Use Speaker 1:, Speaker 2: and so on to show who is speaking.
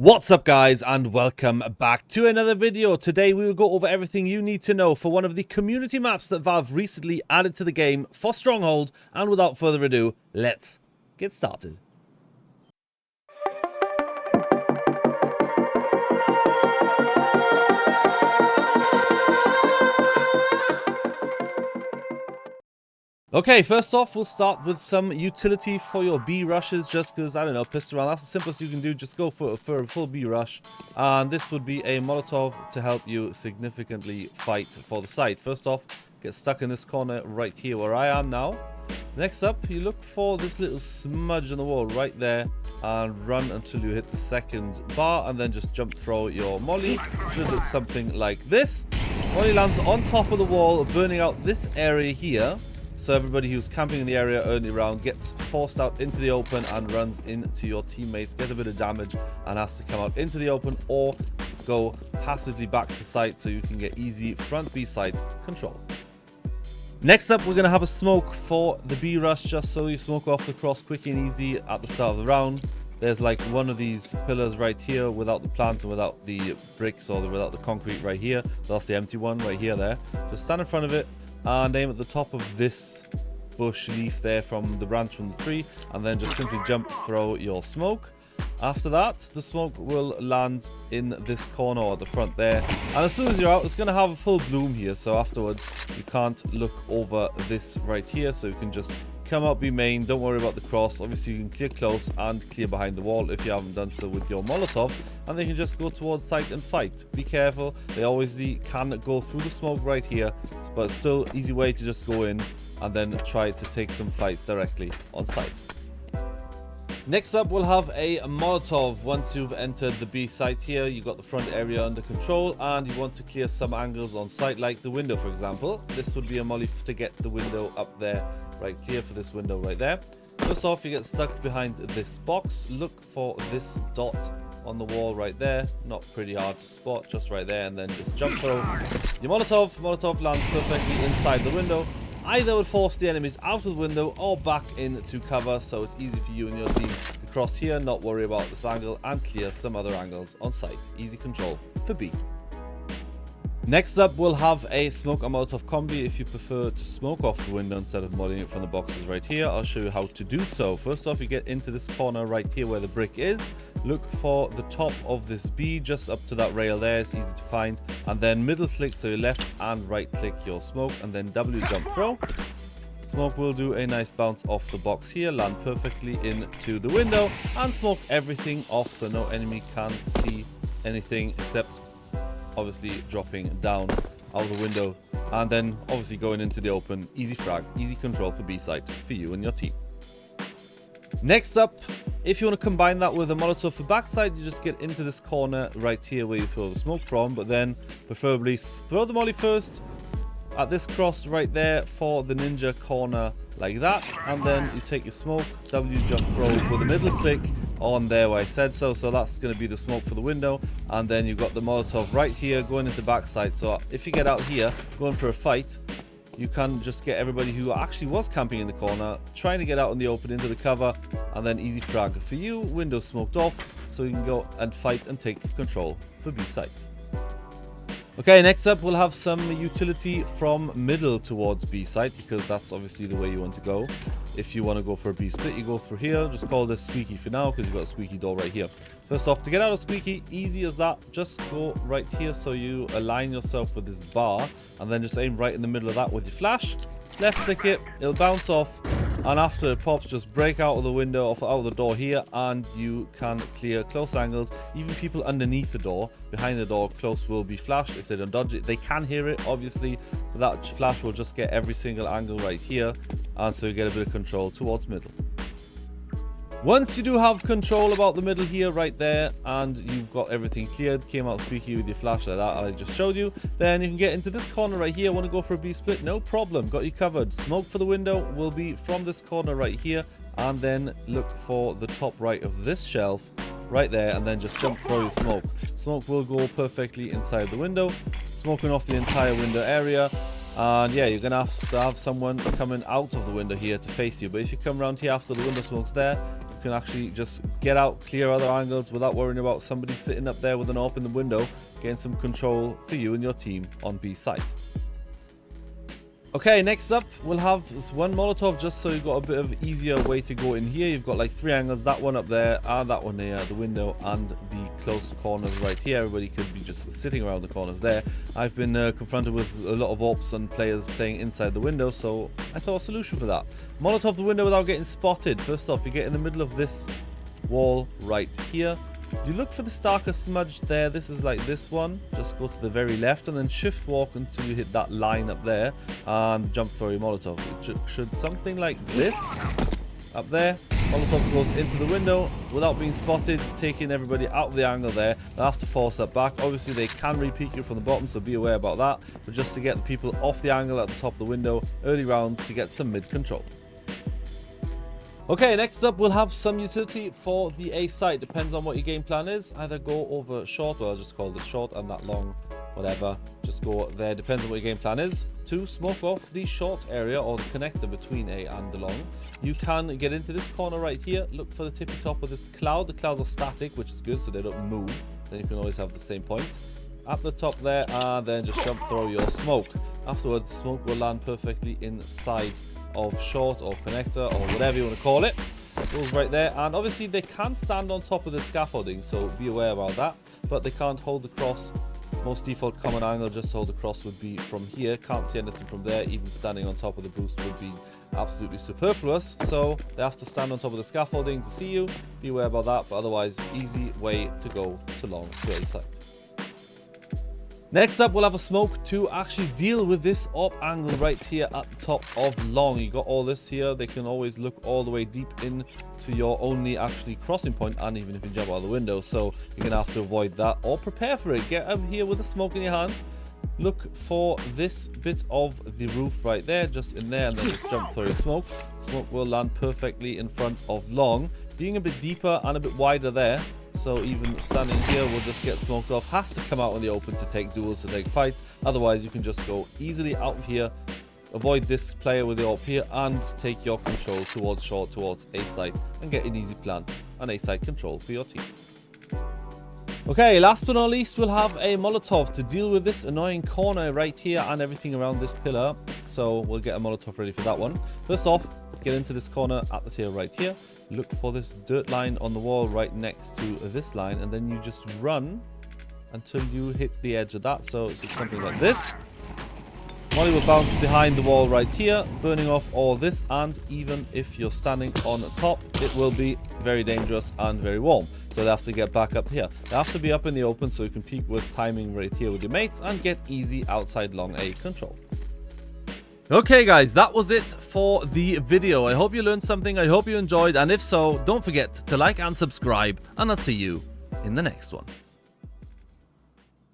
Speaker 1: What's up guys, and welcome back to another video. Today we will go over everything you need to know for one of the community maps that Valve recently added to the game for Stronghold, and without further ado, let's get started. Okay, first off, we'll start with some utility for your B rushes, just because, I don't know, pissed around. That's the simplest you can do. Just go for a full B rush. And this would be a Molotov to help you significantly fight for the site. First off, get stuck in this corner right here where I am now. Next up, you look for this little smudge on the wall right there and run until you hit the second bar, and then just jump throw your molly. Should look something like this. Molly lands on top of the wall, burning out this area here. So everybody who's camping in the area early round gets forced out into the open and runs into your teammates, get a bit of damage, and has to come out into the open or go passively back to site so you can get easy front B site control. Next up, we're going to have a smoke for the B rush, just so you smoke off the cross quick and easy at the start of the round. There's like one of these pillars right here without the plants and without the bricks or without the concrete right here. That's the empty one right here there. Just stand in front of it and aim at the top of this bush leaf there from the branch from the tree, and then just simply jump throw your smoke. After that, the smoke will land in this corner or the front there, and as soon as you're out, it's going to have a full bloom here, so afterwards you can't look over this right here, so you can just come out B main. Don't worry about the cross. Obviously you can clear close and clear behind the wall if you haven't done so with your Molotov, and then you can just go towards site and fight. Be careful, they always can go through the smoke right here, but still easy way to just go in and then try to take some fights directly on site. Next up, we'll have a Molotov. Once you've entered the B site here, you got the front area under control, and you want to clear some angles on site, like the window for example. This would be a molly to get the window up there, right clear for this window right there. First off, you get stuck behind this box. Look for this dot on the wall right there. Not pretty hard to spot, just right there, and then just jump throw your Molotov. Molotov lands perfectly inside the window. Either would force the enemies out of the window or back into cover, so it's easy for you and your team to cross here, not worry about this angle, and clear some other angles on site. Easy control for B. Next up, we'll have a smoke and Molotov combi. If you prefer to smoke off the window instead of mollying it from the boxes right here, I'll show you how to do so. First off, you get into this corner right here where the brick is. Look for the top of this B, just up to that rail there. It's easy to find. And then middle click, so you left and right click your smoke, and then W jump throw. Smoke will do a nice bounce off the box here, land perfectly into the window, and smoke everything off so no enemy can see anything except obviously dropping down out of the window, and then obviously going into the open. Easy frag, easy control for B site for you and your team. Next up, if you want to combine that with a Molotov for backside, you just get into this corner right here where you throw the smoke from, but then preferably throw the molly first at this cross right there for the ninja corner like that, and then you take your smoke, W jump throw with a middle click on there where I said so. So that's going to be the smoke for the window, and then you've got the Molotov right here going into backside. So if you get out here going for a fight, you can just get everybody who actually was camping in the corner trying to get out in the open into the cover, and then easy frag for you. Window smoked off, so you can go and fight and take control for B site. Okay, next up we'll have some utility from middle towards B site, because that's obviously the way you want to go. If you want to go for a B split, you go through here. Just call this squeaky for now, because you've got a squeaky door right here. First off, to get out of squeaky, easy as that, just go right here so you align yourself with this bar, and then just aim right in the middle of that with your flash. Left click it, it'll bounce off, and after it pops, just break out of the window, out of the door here, and you can clear close angles. Even people underneath the door, behind the door, close will be flashed. If they don't dodge it, they can hear it obviously, but that flash will just get every single angle right here, and so you get a bit of control towards middle. Once you do have control about the middle here right there, and you've got everything cleared, came out squeaky with your flash like that I just showed you, then you can get into this corner right here. Want to go for a B split? No problem, got you covered. Smoke for the window will be from this corner right here, and then look for the top right of this shelf right there, and then just jump throw your smoke. Smoke will go perfectly inside the window, smoking off the entire window area. And yeah, you're gonna have to have someone coming out of the window here to face you, but if you come around here after the window smoke's there, can actually just get out, clear other angles without worrying about somebody sitting up there with an AWP in the window, getting some control for you and your team on B site. Okay, next up, we'll have this one Molotov just so you've got a bit of easier way to go in here. You've got like 3 angles, that one up there, and that one near the window, and the close corners right here. Everybody could be just sitting around the corners there. I've been confronted with a lot of AWPs and players playing inside the window, so I thought a solution for that. Molotov the window without getting spotted. First off, you get in the middle of this wall right here. You look for the starker smudge there. This is like this one. Just go to the very left and then shift walk until you hit that line up there and jump for your Molotov. It should something like this up there. Molotov goes into the window without being spotted, taking everybody out of the angle there. They'll have to force that back. Obviously they can re-peek you from the bottom, so be aware about that, but just to get the people off the angle at the top of the window early round to get some mid control. Okay, next up we'll have some utility for the A site. Depends on what your game plan is. Either go over short, well I'll just call this short, and that long, whatever. Just go there, depends on what your game plan is. To smoke off the short area or the connector between A and the long. You can get into this corner right here, look for the tippy top of this cloud. The clouds are static, which is good, so they don't move. Then you can always have the same point. At the top there, and then just jump throw your smoke. Afterwards, smoke will land perfectly inside of short or connector or whatever you want to call it. It goes right there, and obviously they can stand on top of the scaffolding, so be aware about that, but they can't hold the cross. Most default common angle just to hold the cross would be from here. Can't see anything from there. Even standing on top of the boost would be absolutely superfluous, so they have to stand on top of the scaffolding to see you. Be aware about that, but otherwise easy way to go to long to A site. Next up, we'll have a smoke to actually deal with this AWP angle right here at the top of long. You got all this here. They can always look all the way deep in to your only actually crossing point, and even if you jump out of the window, so you're gonna have to avoid that or prepare for it. Get up here with a smoke in your hand. Look for this bit of the roof right there, just in there, and then just jump through your smoke. Smoke will land perfectly in front of long, being a bit deeper and a bit wider there. So even standing here will just get smoked off. Has to come out in the open to take duels, to take fights. Otherwise, you can just go easily out of here, avoid this player with the AWP here, and take your control towards short, towards A site, and get an easy plant and A site control for your team. Okay, last but not least, we'll have a Molotov to deal with this annoying corner right here and everything around this pillar. So we'll get a Molotov ready for that one. First off, get into this corner at the tail right here. Look for this dirt line on the wall right next to this line, and then you just run until you hit the edge of that. So it's something like this. Molly will bounce behind the wall right here, burning off all this, and even if you're standing on top, it will be very dangerous and very warm. So they have to get back up here. They have to be up in the open so you can peek with timing right here with your mates and get easy outside long A control. Okay guys, that was it for the video. I hope you learned something, I hope you enjoyed, and if so, don't forget to like and subscribe, and I'll see you in the next one.